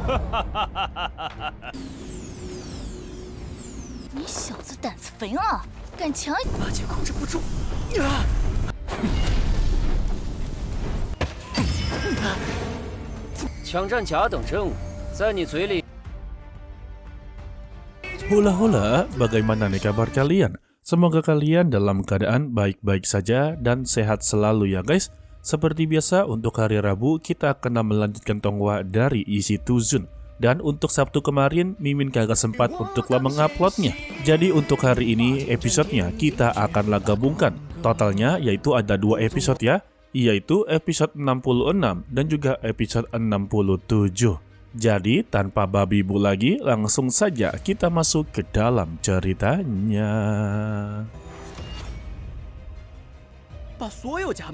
你小子胆子肥啊，敢强！八戒控制不住，抢占甲等任务，在你嘴里。 Hula-hula, bagaimana nih kabar kalian? Semoga kalian dalam keadaan baik-baik saja dan sehat selalu ya guys. Seperti biasa untuk hari Rabu kita akan melanjutkan tongwa dari Isi Tuzun. Dan untuk Sabtu kemarin Mimin kagak sempat untuklah menguploadnya. Jadi untuk hari ini episodenya kita akanlah gabungkan. Totalnya yaitu ada 2 episode ya, yaitu episode 66 dan juga episode 67. Jadi tanpa babi bu lagi, langsung saja kita masuk ke dalam ceritanya.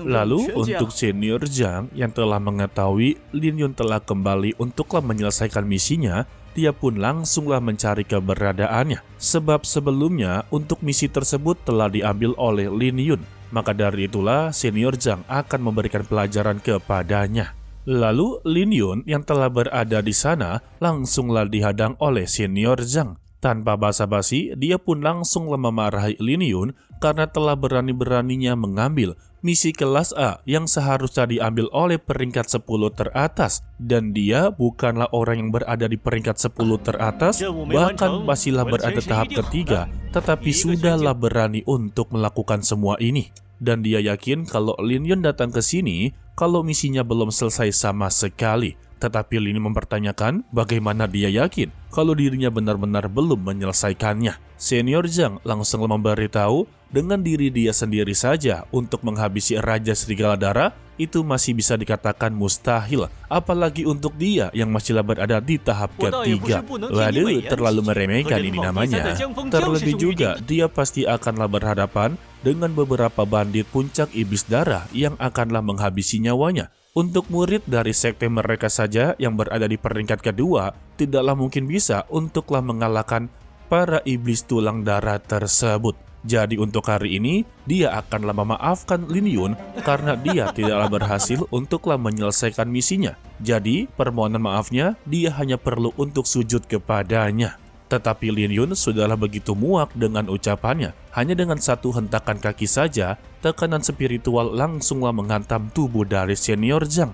Lalu untuk senior Zhang yang telah mengetahui Lin Yun telah kembali untuklah menyelesaikan misinya, dia pun langsunglah mencari keberadaannya. Sebab sebelumnya untuk misi tersebut telah diambil oleh Lin Yun. Maka dari itulah senior Zhang akan memberikan pelajaran kepadanya. Lalu Lin Yun yang telah berada di sana langsunglah dihadang oleh senior Zhang. Tanpa basa-basi, dia pun langsunglah memarahi Lin Yun karena telah berani-beraninya mengambil misi kelas A yang seharusnya diambil oleh peringkat 10 teratas. Dan dia bukanlah orang yang berada di peringkat 10 teratas, bahkan masihlah berada tahap ketiga, tetapi sudahlah berani untuk melakukan semua ini. Dan dia yakin kalau Lin Yun datang ke sini, kalau misinya belum selesai sama sekali. Tetapi Lin Yun mempertanyakan bagaimana dia yakin kalau dirinya benar-benar belum menyelesaikannya. Senior Zhang langsung memberitahu dengan diri dia sendiri saja untuk menghabisi Raja Serigala Darah itu masih bisa dikatakan mustahil. Apalagi untuk dia yang masihlah berada di tahap ketiga. Waduh, terlalu meremehkan ini namanya. Terlebih juga dia pasti akanlah berhadapan dengan beberapa bandit puncak iblis darah yang akanlah menghabisi nyawanya. Untuk murid dari sekte mereka saja yang berada di peringkat kedua, tidaklah mungkin bisa untuklah mengalahkan para iblis tulang darah tersebut. Jadi untuk hari ini, dia akanlah memaafkan Lin Yun karena dia tidaklah berhasil untuklah menyelesaikan misinya. Jadi permohonan maafnya, dia hanya perlu untuk sujud kepadanya. Tetapi Lin Yun sudahlah begitu muak dengan ucapannya. Hanya dengan satu hentakan kaki saja, tekanan spiritual langsunglah menghantam tubuh dari senior Zhang.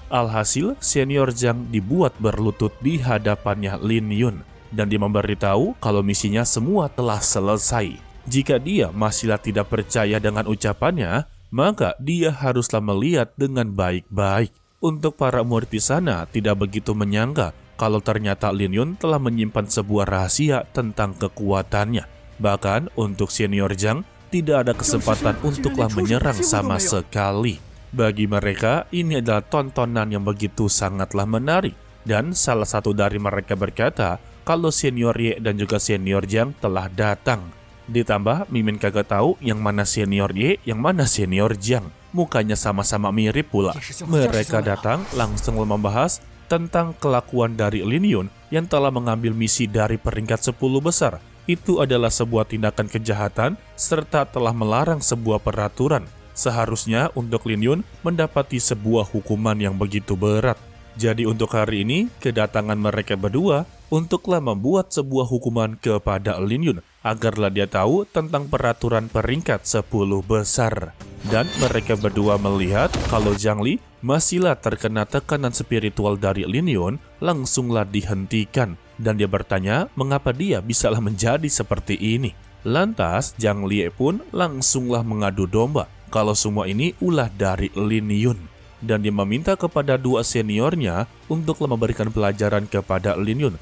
Alhasil, senior Zhang dibuat berlutut di hadapannya Lin Yun. Dan dia memberitahu kalau misinya semua telah selesai. Jika dia masihlah tidak percaya dengan ucapannya, maka dia haruslah melihat dengan baik-baik. Untuk para murid di sana tidak begitu menyangka kalau ternyata Lin Yun telah menyimpan sebuah rahasia tentang kekuatannya. Bahkan untuk senior Zhang tidak ada kesempatan untuklah menyerang sama sekali. Bagi mereka ini adalah tontonan yang begitu sangatlah menarik. Dan salah satu dari mereka berkata kalau senior Ye dan juga senior Zhang telah datang. Ditambah Mimin kagak tahu yang mana senior Ye, yang mana senior Zhang. Mukanya sama-sama mirip pula. Mereka datang langsung membahas tentang kelakuan dari Lin Yun yang telah mengambil misi dari peringkat 10 besar. Itu adalah sebuah tindakan kejahatan serta telah melarang sebuah peraturan. Seharusnya untuk Lin Yun mendapati sebuah hukuman yang begitu berat. Jadi untuk hari ini, kedatangan mereka berdua untuklah membuat sebuah hukuman kepada Lin Yun agarlah dia tahu tentang peraturan peringkat 10 besar. Dan mereka berdua melihat kalau Zhang Li masihlah terkena tekanan spiritual dari Lin Yun, langsunglah dihentikan. Dan dia bertanya mengapa dia bisalah menjadi seperti ini. Lantas Zhang Li pun langsunglah mengadu domba kalau semua ini ulah dari Lin Yun. Dan dia meminta kepada dua seniornya untuk memberikan pelajaran kepada Lin Yun.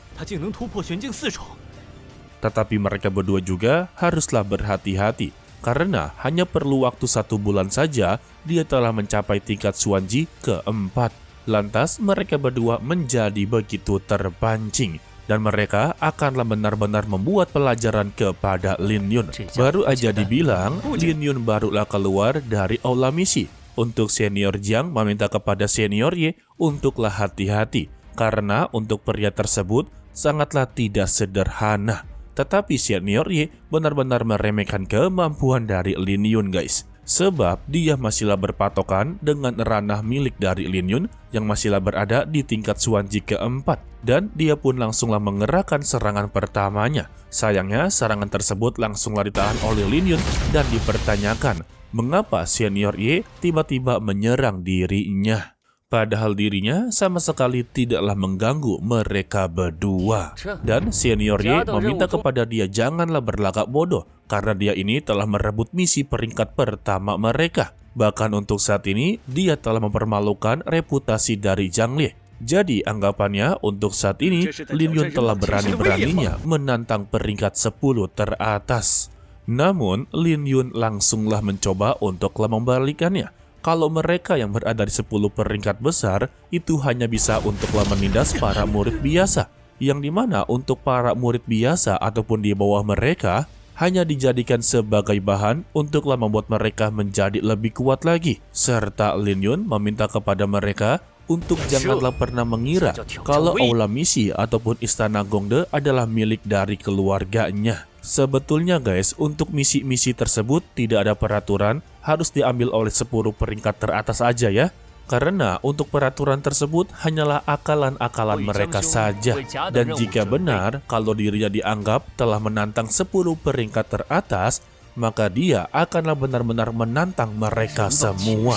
Tetapi mereka berdua juga haruslah berhati-hati, karena hanya perlu waktu 1 bulan saja dia telah mencapai tingkat Xuanji keempat. Lantas mereka berdua menjadi begitu terpancing, dan mereka akanlah benar-benar membuat pelajaran kepada Lin Yun. Baru aja dibilang, Lin Yun barulah keluar dari aula misi. Untuk senior Zhang meminta kepada senior Ye untuklah hati-hati, karena untuk pria tersebut sangatlah tidak sederhana. Tetapi senior Ye benar-benar meremehkan kemampuan dari Lin Yun guys. sebab dia masihlah berpatokan dengan ranah milik dari Lin Yun yang masihlah berada di tingkat Xuanji keempat, dan dia pun langsunglah mengerahkan serangan pertamanya. Sayangnya serangan tersebut langsunglah ditahan oleh Lin Yun dan dipertanyakan mengapa senior Ye tiba-tiba menyerang dirinya. Padahal dirinya sama sekali tidaklah mengganggu mereka berdua. Dan senior Ye meminta kepada dia janganlah berlagak bodoh, karena dia ini telah merebut misi peringkat pertama mereka. Bahkan untuk saat ini, dia telah mempermalukan reputasi dari Zhang Liye. Jadi anggapannya untuk saat ini, Lin Yun telah berani-beraninya menantang peringkat 10 teratas. Namun, Lin Yun langsunglah mencoba untuklah membalikannya. Kalau mereka yang berada di 10 peringkat besar, itu hanya bisa untuklah menindas para murid biasa. Yang dimana untuk para murid biasa ataupun di bawah mereka, hanya dijadikan sebagai bahan untuklah membuat mereka menjadi lebih kuat lagi. Serta Lin Yun meminta kepada mereka untuk janganlah pernah mengira kalau aula misi ataupun istana Gongde adalah milik dari keluarganya. Sebetulnya guys, untuk misi-misi tersebut tidak ada peraturan harus diambil oleh 10 peringkat teratas aja ya. Karena untuk peraturan tersebut hanyalah akalan-akalan mereka saja. Dan jika benar kalau dirinya dianggap telah menantang 10 peringkat teratas, maka dia akanlah benar-benar menantang mereka semua.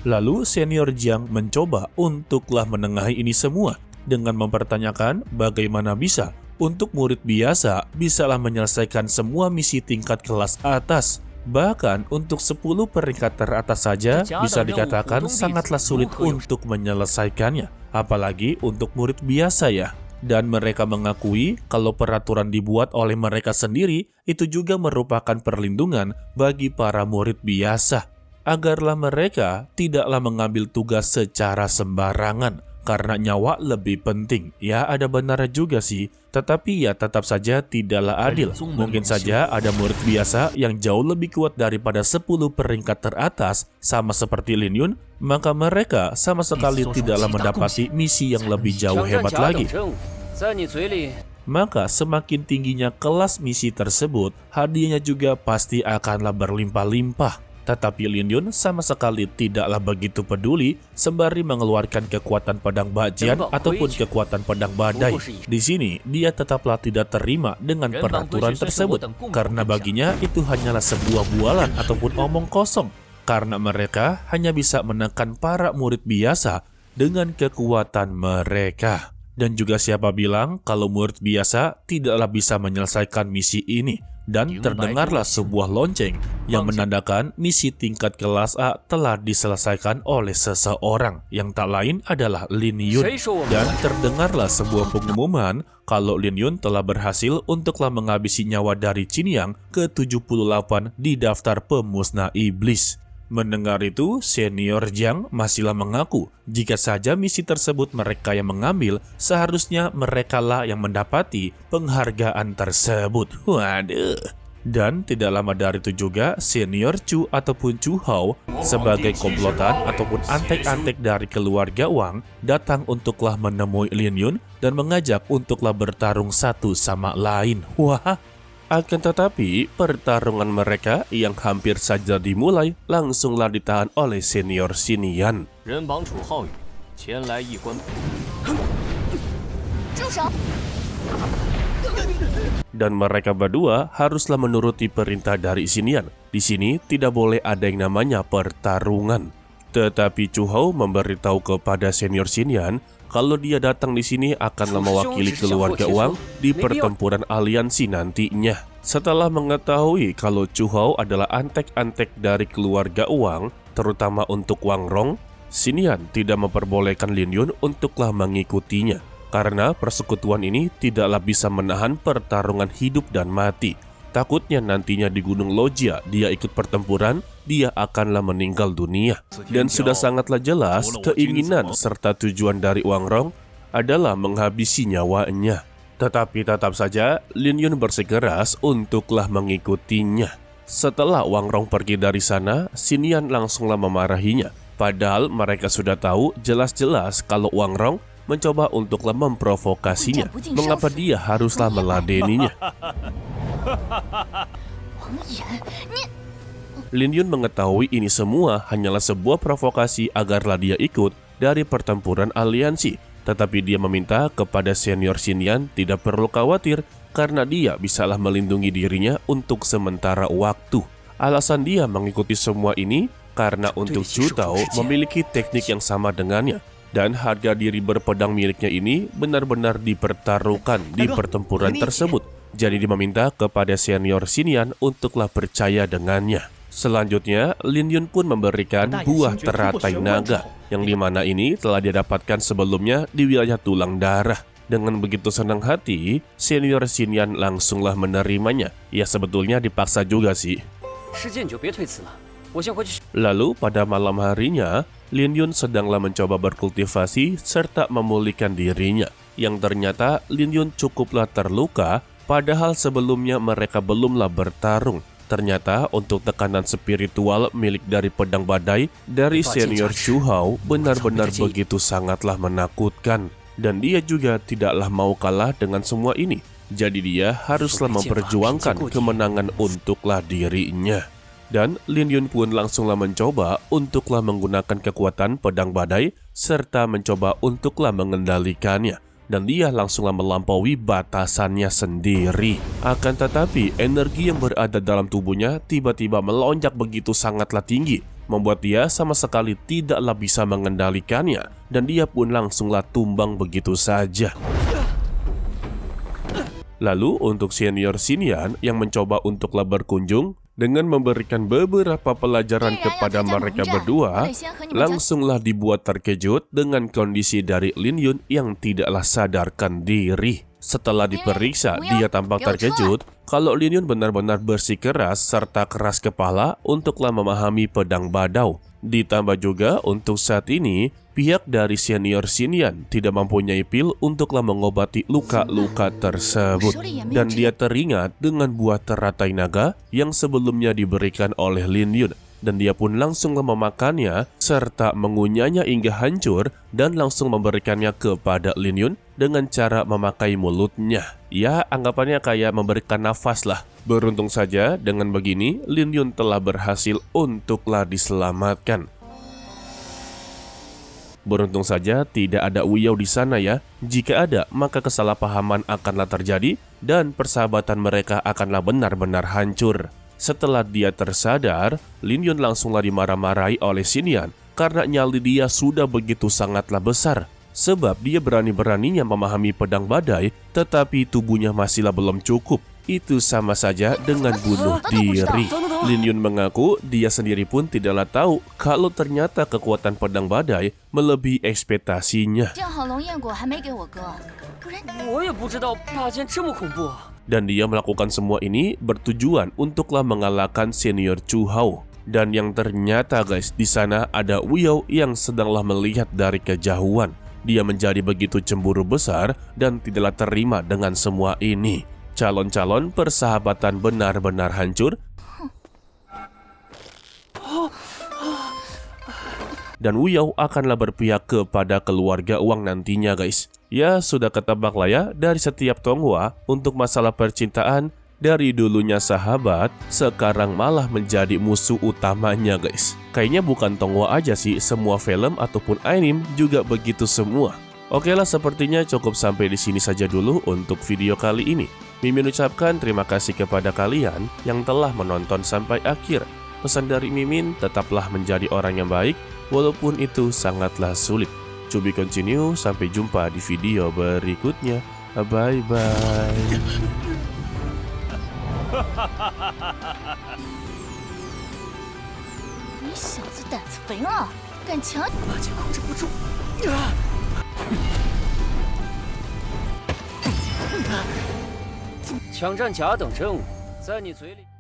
Lalu senior Jiang mencoba untuklah menengahi ini semua dengan mempertanyakan bagaimana bisa untuk murid biasa bisalah menyelesaikan semua misi tingkat kelas atas. Bahkan untuk 10 peringkat teratas saja bisa dikatakan sangatlah sulit untuk menyelesaikannya. Apalagi untuk murid biasa ya. Dan mereka mengakui kalau peraturan dibuat oleh mereka sendiri itu juga merupakan perlindungan bagi para murid biasa. Agarlah mereka tidaklah mengambil tugas secara sembarangan. Karena nyawa lebih penting. Ya ada benarnya juga sih. Tetapi ya tetap saja tidaklah adil. Mungkin saja ada murid biasa yang jauh lebih kuat daripada 10 peringkat teratas sama seperti Lin Yun. Maka mereka sama sekali tidaklah mendapati misi yang lebih jauh hebat lagi. Maka semakin tingginya kelas misi tersebut, hadiahnya juga pasti akanlah berlimpah-limpah. Tetapi Lin Yun sama sekali tidaklah begitu peduli sembari mengeluarkan kekuatan pedang bajian ataupun kekuatan pedang badai. Di sini dia tetaplah tidak terima dengan peraturan tersebut karena baginya itu hanyalah sebuah bualan ataupun omong kosong. Karena mereka hanya bisa menekan para murid biasa dengan kekuatan mereka. Dan juga siapa bilang kalau murid biasa tidaklah bisa menyelesaikan misi ini. Dan terdengarlah sebuah lonceng yang menandakan misi tingkat kelas A telah diselesaikan oleh seseorang yang tak lain adalah Lin Yun. Dan terdengarlah sebuah pengumuman kalau Lin Yun telah berhasil untuklah menghabisi nyawa dari Qin Yang ke-78 di daftar pemusnah iblis. Mendengar itu, senior Jiang masihlah mengaku jika saja misi tersebut mereka yang mengambil, seharusnya merekalah yang mendapati penghargaan tersebut. Waduh. Dan tidak lama dari itu juga, senior Chu ataupun Chu Hao sebagai komplotan ataupun antek-antek dari keluarga Wang datang untuklah menemui Lin Yun dan mengajak untuklah bertarung satu sama lain. Wah. Akan tetapi, pertarungan mereka yang hampir saja dimulai langsunglah ditahan oleh senior Xinian. Dan mereka berdua haruslah menuruti perintah dari Xinian. Di sini tidak boleh ada yang namanya pertarungan. Tetapi Chu Hao memberitahu kepada senior Xinian kalau dia datang di sini akanlah mewakili keluarga Wang di pertempuran aliansi nantinya. Setelah mengetahui kalau Chu Hao adalah antek-antek dari keluarga Wang, terutama untuk Wang Rong, Xinian tidak memperbolehkan Lin Yun untuklah mengikutinya. Karena persekutuan ini tidaklah bisa menahan pertarungan hidup dan mati. Takutnya nantinya di Gunung Lojia dia ikut pertempuran, dia akanlah meninggal dunia. Dan sudah sangatlah jelas keinginan serta tujuan dari Wang Rong adalah menghabisi nyawanya. Tetapi tetap saja Lin Yun bersikeras untuklah mengikutinya. Setelah Wang Rong pergi dari sana, Xinian langsunglah memarahinya. Padahal mereka sudah tahu jelas-jelas kalau Wang Rong mencoba untuklah memprovokasinya. Mengapa dia haruslah meladeninya? 王岩，你 Lin Yun mengetahui ini semua hanyalah sebuah provokasi agarlah dia ikut dari pertempuran aliansi. Tetapi dia meminta kepada senior Xinyan tidak perlu khawatir karena dia bisalah melindungi dirinya untuk sementara waktu. Alasan dia mengikuti semua ini karena untuk Zhu Tao memiliki teknik yang sama dengannya. Dan harga diri berpedang miliknya ini benar-benar dipertaruhkan di pertempuran tersebut. Jadi dia meminta kepada senior Xinyan untuklah percaya dengannya. Selanjutnya, Lin Yun pun memberikan buah teratai naga, yang dimana ini telah dia dapatkan sebelumnya di wilayah tulang darah. Dengan begitu senang hati, senior Xinyan langsunglah menerimanya. Ya sebetulnya dipaksa juga sih. Lalu pada malam harinya, Lin Yun sedanglah mencoba berkultivasi serta memulihkan dirinya. Yang ternyata Lin Yun cukuplah terluka, padahal sebelumnya mereka belumlah bertarung. Ternyata untuk tekanan spiritual milik dari pedang badai dari senior Zhu Hao benar-benar begitu sangatlah menakutkan. Dan dia juga tidaklah mau kalah dengan semua ini. Jadi dia haruslah memperjuangkan kemenangan untuklah dirinya. Dan Lin Yun pun langsunglah mencoba untuklah menggunakan kekuatan pedang badai serta mencoba untuklah mengendalikannya. Dan dia langsunglah melampaui batasannya sendiri. Akan tetapi, energi yang berada dalam tubuhnya tiba-tiba melonjak begitu sangatlah tinggi, membuat dia sama sekali tidaklah bisa mengendalikannya, dan dia pun langsunglah tumbang begitu saja. Lalu untuk senior Xinyan yang mencoba untuklah berkunjung, dengan memberikan beberapa pelajaran kepada mereka berdua, langsunglah dibuat terkejut dengan kondisi dari Lin Yun yang tidaklah sadarkan diri. Setelah diperiksa, dia tampak terkejut kalau Lin Yun benar-benar bersikeras serta keras kepala untuklah memahami pedang badau. Ditambah juga untuk saat ini, pihak dari senior Xinyan tidak mempunyai pil untuklah mengobati luka-luka tersebut. Dan dia teringat dengan buah teratai naga yang sebelumnya diberikan oleh Lin Yun. Dan dia pun langsung memakannya serta mengunyahnya hingga hancur dan langsung memberikannya kepada Lin Yun dengan cara memakai mulutnya. Ya, anggapannya kayak memberikan nafas lah. Beruntung saja dengan begini Lin Yun telah berhasil untuklah diselamatkan. Beruntung saja tidak ada Wu Yao di sana ya. Jika ada, maka kesalahpahaman akanlah terjadi dan persahabatan mereka akanlah benar-benar hancur. Setelah dia tersadar, Lin Yun langsunglah dimarah-marahi oleh Xinyan karena nyali dia sudah begitu sangatlah besar. Sebab dia berani-beraninya memahami pedang badai, tetapi tubuhnya masihlah belum cukup. Itu sama saja dengan bunuh diri. Lin Yun mengaku dia sendiri pun tidaklah tahu kalau ternyata kekuatan pedang badai melebihi ekspektasinya. Dan dia melakukan semua ini bertujuan untuklah mengalahkan senior Zhu Hao. Dan yang ternyata guys, di sana ada Wu Yao yang sedanglah melihat dari kejauhan. Dia menjadi begitu cemburu besar dan tidaklah terima dengan semua ini. Calon-calon persahabatan benar-benar hancur. Dan Wu Yao akanlah berpihak kepada keluarga Wang nantinya guys. Ya sudah ketebak lah ya, dari setiap Tonghua untuk masalah percintaan, dari dulunya sahabat, sekarang malah menjadi musuh utamanya guys. Kayaknya bukan Tonghua aja sih, semua film ataupun anime juga begitu semua. Oke lah, sepertinya cukup sampai di sini saja dulu untuk video kali ini. Mimin ucapkan terima kasih kepada kalian yang telah menonton sampai akhir. Pesan dari Mimin, tetaplah menjadi orang yang baik, walaupun itu sangatlah sulit. To be continue, sampai jumpa di video berikutnya. Bye-bye. 你小子胆子肥啊，敢强！八戒控制不住，枪战甲等生物，在你嘴里。